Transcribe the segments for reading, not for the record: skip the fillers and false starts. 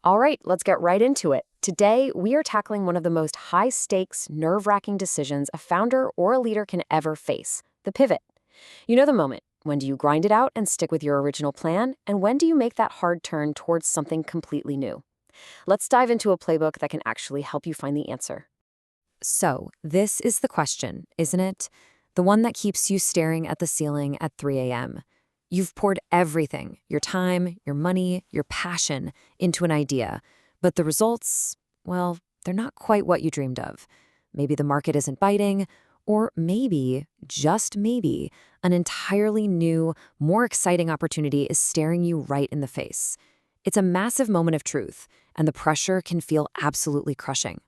All right, let's get right into it. Today, we are tackling one of the most high-stakes, nerve-wracking decisions a founder or a leader can ever face, the pivot. You know the moment. When do you grind it out and stick with your original plan? And when do you make that hard turn towards something completely new? Let's dive into a playbook that can actually help you find the answer. So, this is the question, isn't it? The one that keeps you staring at the ceiling at 3 a.m. You've poured everything, your time, your money, your passion, into an idea. But the results, well, they're not quite what you dreamed of. Maybe the market isn't biting, or maybe, just maybe, an entirely new, more exciting opportunity is staring you right in the face. It's a massive moment of truth, and the pressure can feel absolutely crushing.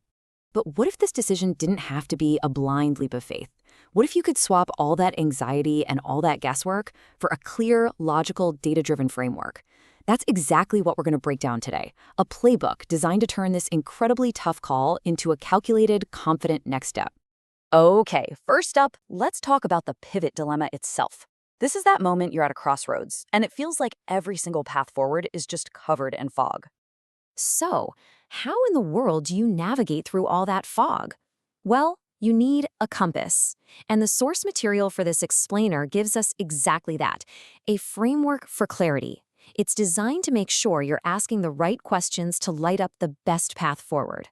But what if this decision didn't have to be a blind leap of faith? What if you could swap all that anxiety and all that guesswork for a clear, logical, data-driven framework? That's exactly what we're going to break down today. A playbook designed to turn this incredibly tough call into a calculated, confident next step. Okay, first up, let's talk about the pivot dilemma itself. This is that moment you're at a crossroads, and it feels like every single path forward is just covered in fog. So, how in the world do you navigate through all that fog? Well, you need a compass. And the source material for this explainer gives us exactly that, a framework for clarity. It's designed to make sure you're asking the right questions to light up the best path forward.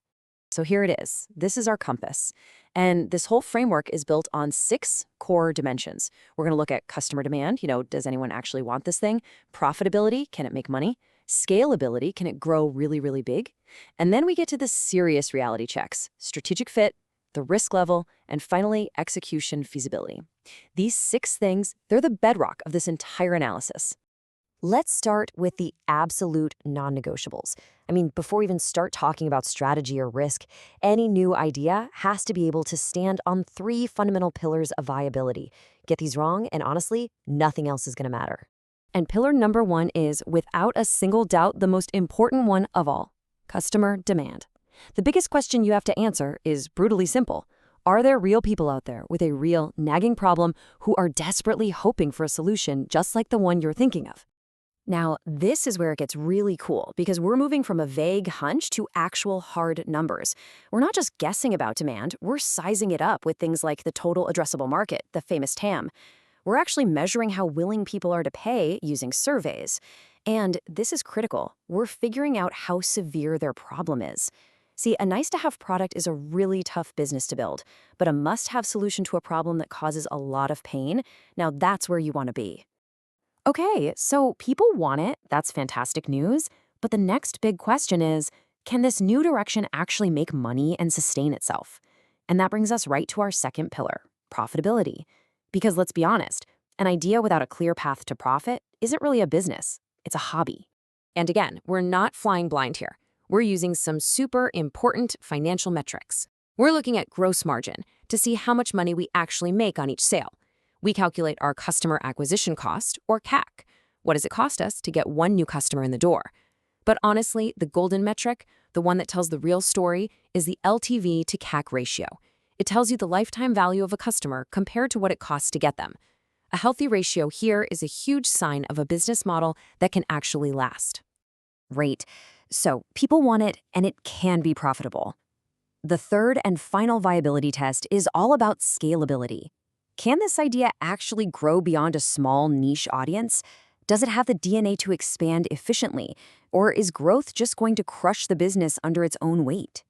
So here it is. This is our compass. And this whole framework is built on 6 core dimensions. We're going to look at customer demand. Does anyone actually want this thing? Profitability, can it make money? Scalability, can it grow really, really big? And then we get to the serious reality checks, strategic fit, the risk level, and finally, execution feasibility. These 6 things, they're the bedrock of this entire analysis. Let's start with the absolute non-negotiables. Before we even start talking about strategy or risk, any new idea has to be able to stand on 3 fundamental pillars of viability. Get these wrong, and honestly, nothing else is going to matter. And pillar number 1 is, without a single doubt, the most important one of all: customer demand. The biggest question you have to answer is brutally simple. Are there real people out there with a real, nagging problem who are desperately hoping for a solution just like the one you're thinking of? Now, this is where it gets really cool, because we're moving from a vague hunch to actual hard numbers. We're not just guessing about demand, we're sizing it up with things like the total addressable market, the famous TAM. We're actually measuring how willing people are to pay using surveys. And this is critical. We're figuring out how severe their problem is. See, a nice-to-have product is a really tough business to build, but a must-have solution to a problem that causes a lot of pain, now that's where you want to be. Okay, so people want it, that's fantastic news, but the next big question is, can this new direction actually make money and sustain itself? And that brings us right to our second pillar, profitability. Because let's be honest, an idea without a clear path to profit isn't really a business, it's a hobby. And again, we're not flying blind here. We're using some super important financial metrics. We're looking at gross margin to see how much money we actually make on each sale. We calculate our customer acquisition cost, or CAC. What does it cost us to get one new customer in the door? But honestly, the golden metric, the one that tells the real story, is the LTV to CAC ratio. It tells you the lifetime value of a customer compared to what it costs to get them. A healthy ratio here is a huge sign of a business model that can actually last. Right. So people want it, and it can be profitable. The third and final viability test is all about scalability. Can this idea actually grow beyond a small niche audience? Does it have the DNA to expand efficiently? Or is growth just going to crush the business under its own weight?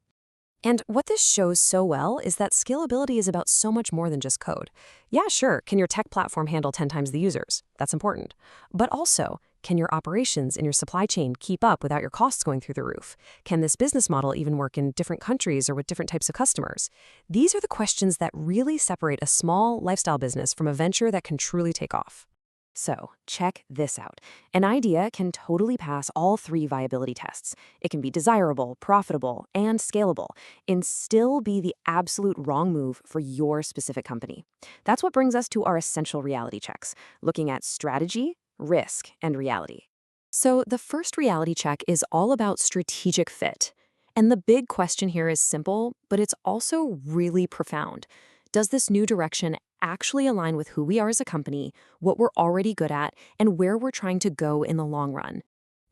And what this shows so well is that scalability is about so much more than just code. Yeah, sure, can your tech platform handle 10 times the users? That's important. But also, can your operations and your supply chain keep up without your costs going through the roof? Can this business model even work in different countries or with different types of customers? These are the questions that really separate a small lifestyle business from a venture that can truly take off. So, check this out. An idea can totally pass all 3 viability tests. It can be desirable, profitable, and scalable, and still be the absolute wrong move for your specific company. That's what brings us to our essential reality checks, looking at strategy, risk, and reality. So, the first reality check is all about strategic fit. And the big question here is simple, but it's also really profound. Does this new direction actually align with who we are as a company, what we're already good at, and where we're trying to go in the long run?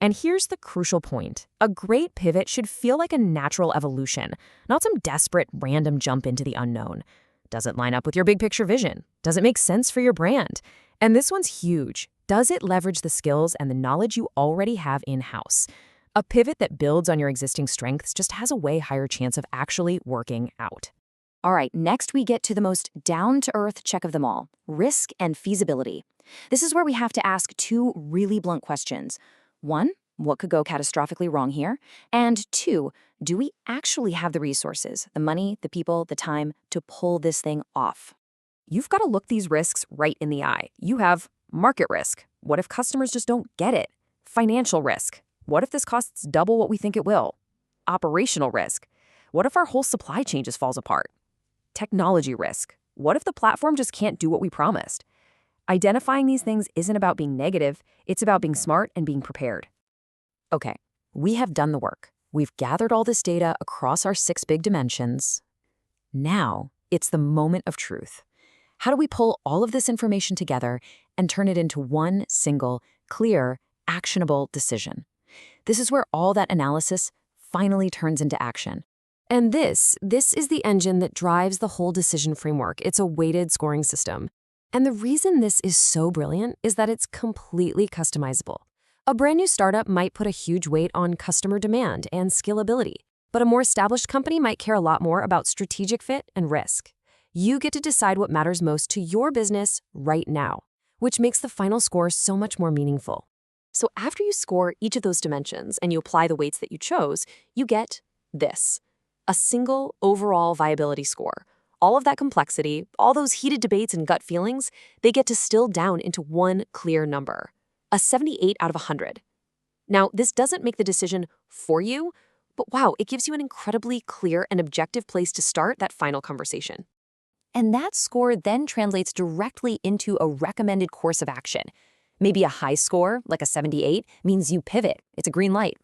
And here's the crucial point. A great pivot should feel like a natural evolution, not some desperate random jump into the unknown. Does it line up with your big picture vision? Does it make sense for your brand? And this one's huge. Does it leverage the skills and the knowledge you already have in-house? A pivot that builds on your existing strengths just has a way higher chance of actually working out. All right, next we get to the most down-to-earth check of them all, risk and feasibility. This is where we have to ask two really blunt questions. One, what could go catastrophically wrong here? And two, do we actually have the resources, the money, the people, the time to pull this thing off? You've got to look these risks right in the eye. You have market risk. What if customers just don't get it? Financial risk. What if this costs double what we think it will? Operational risk. What if our whole supply chain just falls apart? Technology risk. What if the platform just can't do what we promised? Identifying these things isn't about being negative, it's about being smart and being prepared. Okay, we have done the work. We've gathered all this data across our 6 big dimensions. Now, it's the moment of truth. How do we pull all of this information together and turn it into one single, clear, actionable decision? This is where all that analysis finally turns into action. And this is the engine that drives the whole decision framework. It's a weighted scoring system. And the reason this is so brilliant is that it's completely customizable. A brand new startup might put a huge weight on customer demand and scalability, but a more established company might care a lot more about strategic fit and risk. You get to decide what matters most to your business right now, which makes the final score so much more meaningful. So after you score each of those dimensions and you apply the weights that you chose, you get this, a single overall viability score. All of that complexity, all those heated debates and gut feelings, they get distilled down into one clear number, a 78 out of 100. Now, this doesn't make the decision for you, but wow, it gives you an incredibly clear and objective place to start that final conversation. And that score then translates directly into a recommended course of action. Maybe a high score, like a 78, means you pivot. It's a green light.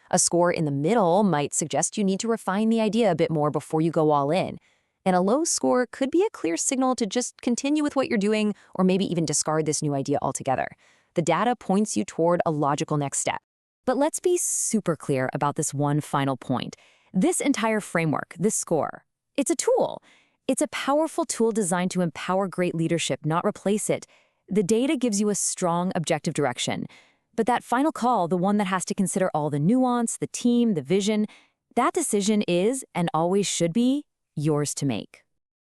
A score in the middle might suggest you need to refine the idea a bit more before you go all in. And a low score could be a clear signal to just continue with what you're doing or maybe even discard this new idea altogether. The data points you toward a logical next step. But let's be super clear about this one final point. This entire framework, this score, it's a tool. It's a powerful tool designed to empower great leadership, not replace it. The data gives you a strong, objective direction. But that final call, the one that has to consider all the nuance, the team, the vision, that decision is, and always should be, yours to make.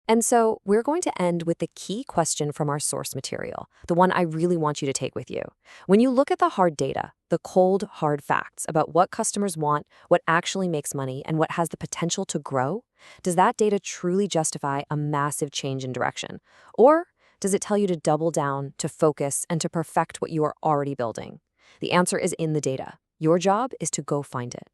And so we're going to end with the key question from our source material, the one I really want you to take with you. When you look at the hard data, the cold, hard facts about what customers want, what actually makes money, and what has the potential to grow, does that data truly justify a massive change in direction? Or does it tell you to double down, to focus, and to perfect what you are already building? The answer is in the data. Your job is to go find it.